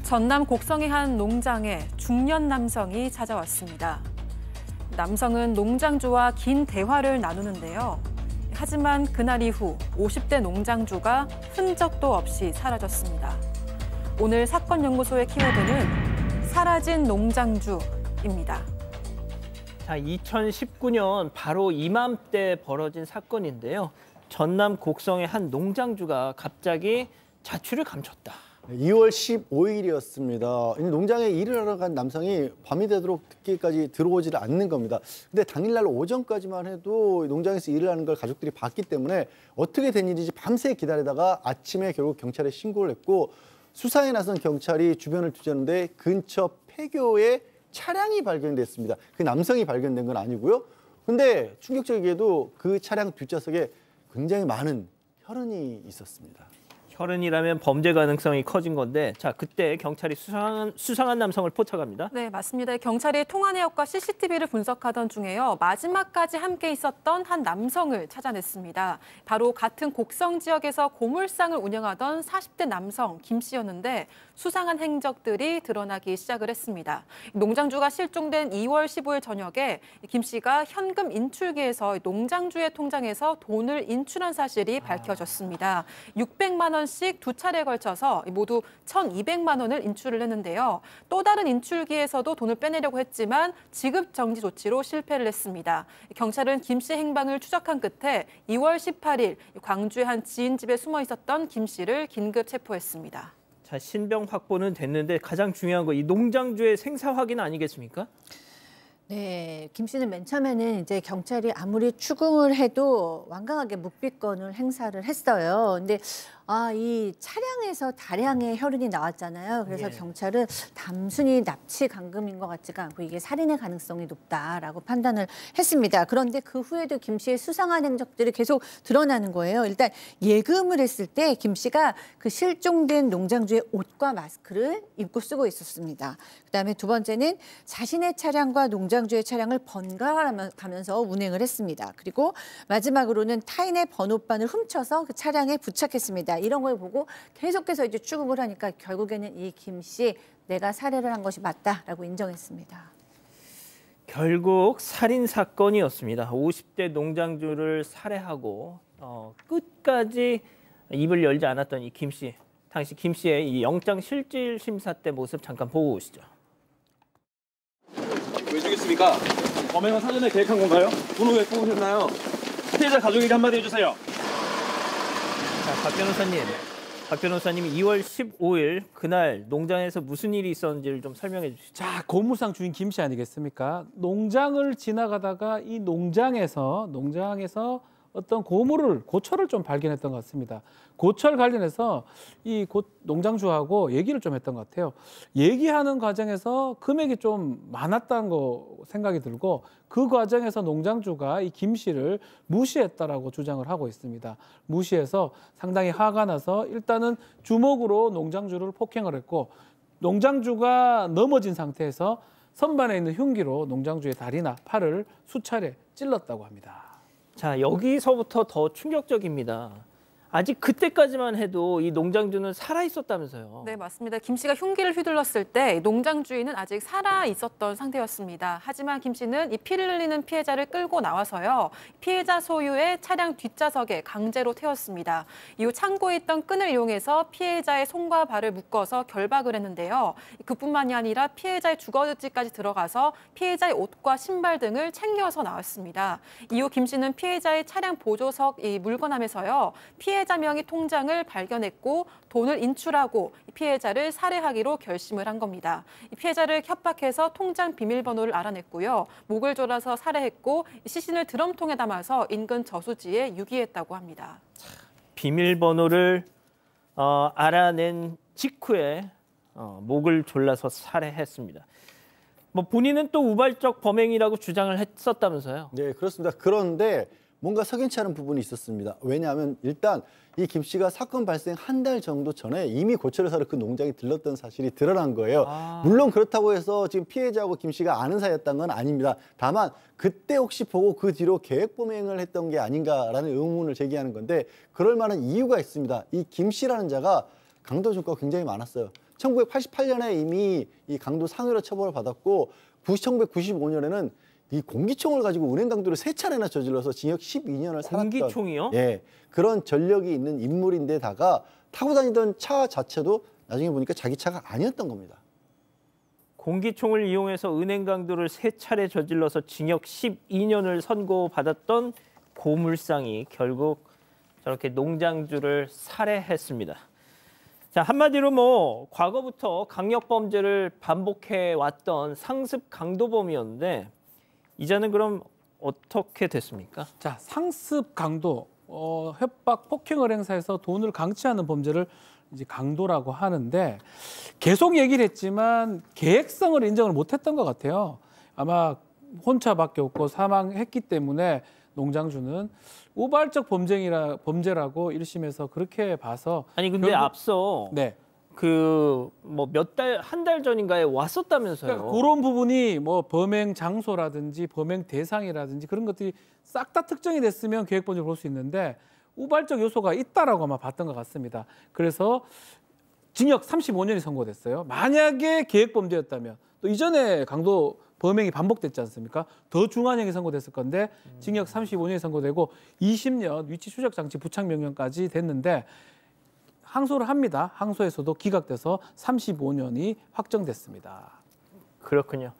전남 곡성의 한 농장에 중년 남성이 찾아왔습니다. 남성은 농장주와 긴 대화를 나누는데요. 하지만 그날 이후 50대 농장주가 흔적도 없이 사라졌습니다. 오늘 사건 연구소의 키워드는 사라진 농장주입니다. 자, 2019년 바로 이맘때 벌어진 사건인데요. 전남 곡성의 한 농장주가 갑자기 자취를 감췄다. 2월 15일이었습니다. 농장에 일을 하러 간 남성이 밤이 되도록 늦게까지 들어오지를 않는 겁니다. 근데 당일날 오전까지만 해도 농장에서 일을 하는 걸 가족들이 봤기 때문에 어떻게 된 일인지 밤새 기다리다가 아침에 결국 경찰에 신고를 했고, 수사에 나선 경찰이 주변을 뒤졌는데 근처 폐교에 차량이 발견됐습니다. 그 남성이 발견된 건 아니고요. 근데 충격적이게도 그 차량 뒷좌석에 굉장히 많은 혈흔이 있었습니다. 혈흔이라면 범죄 가능성이 커진 건데, 자, 그때 경찰이 수상한 남성을 포착합니다. 네, 맞습니다. 경찰이 통화 내역과 CCTV를 분석하던 중에요. 마지막까지 함께 있었던 한 남성을 찾아냈습니다. 바로 같은 곡성 지역에서 고물상을 운영하던 40대 남성 김 씨였는데 수상한 행적들이 드러나기 시작을 했습니다. 농장주가 실종된 2월 15일 저녁에 김 씨가 현금 인출기에서 농장주의 통장에서 돈을 인출한 사실이 밝혀졌습니다. 600만 원씩 두 차례에 걸쳐서 모두 1,200만 원을 인출을 했는데요. 또 다른 인출기에서도 돈을 빼내려고 했지만 지급 정지 조치로 실패를 했습니다. 경찰은 김 씨 행방을 추적한 끝에 2월 18일 광주의 한 지인 집에 숨어 있었던 김 씨를 긴급 체포했습니다. 자, 신병 확보는 됐는데 가장 중요한 거 이 농장주의 생사 확인 아니겠습니까? 네, 김 씨는 맨 처음에는 이제 경찰이 아무리 추궁을 해도 완강하게 묵비권을 행사를 했어요. 근데 이 차량에서 다량의 혈흔이 나왔잖아요. 그래서 경찰은 단순히 납치 감금인 것 같지가 않고 이게 살인의 가능성이 높다라고 판단을 했습니다. 그런데 그 후에도 김 씨의 수상한 행적들이 계속 드러나는 거예요. 일단 예금을 했을 때 김 씨가 그 실종된 농장주의 옷과 마스크를 입고 쓰고 있었습니다. 그다음에 두 번째는 자신의 차량과 농장주의 차량을 번갈아 가면서 운행을 했습니다. 그리고 마지막으로는 타인의 번호판을 훔쳐서 그 차량에 부착했습니다. 이런 걸 보고 계속해서 이제 추궁을 하니까 결국에는 이 김 씨 내가 살해를 한 것이 맞다라고 인정했습니다. 결국 살인 사건이었습니다. 50대 농장주를 살해하고 끝까지 입을 열지 않았던 이 김 씨. 당시 김 씨의 이 영장 실질 심사 때 모습 잠깐 보고 오시죠. 왜 죽였습니까? 범행은 사전에 계획한 건가요? 돈을 왜 뽑으셨나요? 피해자 가족에게 한마디 해주세요. 자, 박 변호사님이 2월 15일 그날 농장에서 무슨 일이 있었는지를 좀 설명해 주시죠. 자, 고물상 주인 김 씨 아니겠습니까? 농장을 지나가다가 이 농장에서 어떤 고철을 좀 발견했던 것 같습니다. 고철 관련해서 이 농장주하고 얘기를 좀 했던 것 같아요. 얘기하는 과정에서 금액이 좀 많았다는 거 생각이 들고 그 과정에서 농장주가 이 김 씨를 무시했다라고 주장을 하고 있습니다. 무시해서 상당히 화가 나서 일단은 주먹으로 농장주를 폭행을 했고 농장주가 넘어진 상태에서 선반에 있는 흉기로 농장주의 다리나 팔을 수차례 찔렀다고 합니다. 자, 여기서부터 더 충격적입니다. 아직 그때까지만 해도 이 농장주는 살아 있었다면서요. 네, 맞습니다. 김 씨가 흉기를 휘둘렀을 때 농장 주인은 아직 살아 있었던 상태였습니다. 하지만 김 씨는 이 피를 흘리는 피해자를 끌고 나와서요. 피해자 소유의 차량 뒷좌석에 강제로 태웠습니다. 이후 창고에 있던 끈을 이용해서 피해자의 손과 발을 묶어서 결박을 했는데요. 그뿐만이 아니라 피해자의 주거지까지 들어가서 피해자의 옷과 신발 등을 챙겨서 나왔습니다. 이후 김 씨는 피해자의 차량 보조석 물건함에서요. 피해자 명의 통장을 발견했고 돈을 인출하고 피해자를 살해하기로 결심을 한 겁니다. 피해자를 협박해서 통장 비밀번호를 알아냈고요. 목을 졸라서 살해했고 시신을 드럼통에 담아서 인근 저수지에 유기했다고 합니다. 비밀번호를 알아낸 직후에 목을 졸라서 살해했습니다. 본인은 또 우발적 범행이라고 주장을 했었다면서요. 네, 그렇습니다. 그런데 뭔가 석연치 않은 부분이 있었습니다. 왜냐하면 일단 이 김 씨가 사건 발생 한 달 정도 전에 이미 고철을 사러 그 농장에 들렀던 사실이 드러난 거예요. 물론 그렇다고 해서 지금 피해자하고 김 씨가 아는 사이였던 건 아닙니다. 다만 그때 혹시 보고 그 뒤로 계획 범행을 했던 게 아닌가라는 의문을 제기하는 건데 그럴 만한 이유가 있습니다. 이 김 씨라는 자가 강도 증거가 굉장히 많았어요. 1988년에 이미 이 강도 상해로 처벌을 받았고 1995년에는 이 공기총을 가지고 은행 강도를 3차례나 저질러서 징역 12년을 살았던 공기총이요? 예, 그런 전력이 있는 인물인데다가 타고 다니던 차 자체도 나중에 보니까 자기 차가 아니었던 겁니다. 공기총을 이용해서 은행 강도를 3차례 저질러서 징역 12년을 선고받았던 고물상이 결국 저렇게 농장주를 살해했습니다. 자, 한마디로 뭐 과거부터 강력 범죄를 반복해 왔던 상습 강도범이었는데 이제는 그럼 어떻게 됐습니까? 자, 상습 강도, 협박, 폭행을 행사해서 돈을 강취하는 범죄를 이제 강도라고 하는데 계속 얘기를 했지만 계획성을 인정을 못했던 것 같아요. 아마 혼차밖에 없고 사망했기 때문에 농장주는 우발적 범죄라고 1심에서 그렇게 봐서 아니 근데 앞서 네. 그 뭐 한 달 전인가에 왔었다면서요. 그러니까 그런 부분이 뭐 범행 장소라든지 범행 대상이라든지 그런 것들이 싹 다 특정이 됐으면 계획범죄를 볼 수 있는데 우발적 요소가 있다라고 아마 봤던 것 같습니다. 그래서 징역 35년이 선고됐어요. 만약에 계획범죄였다면 또 이전에 강도 범행이 반복됐지 않습니까? 더 중한형이 선고됐을 건데 징역 35년이 선고되고 20년 위치 추적 장치 부착 명령까지 됐는데 항소를 합니다. 항소에서도 기각돼서 35년이 확정됐습니다. 그렇군요.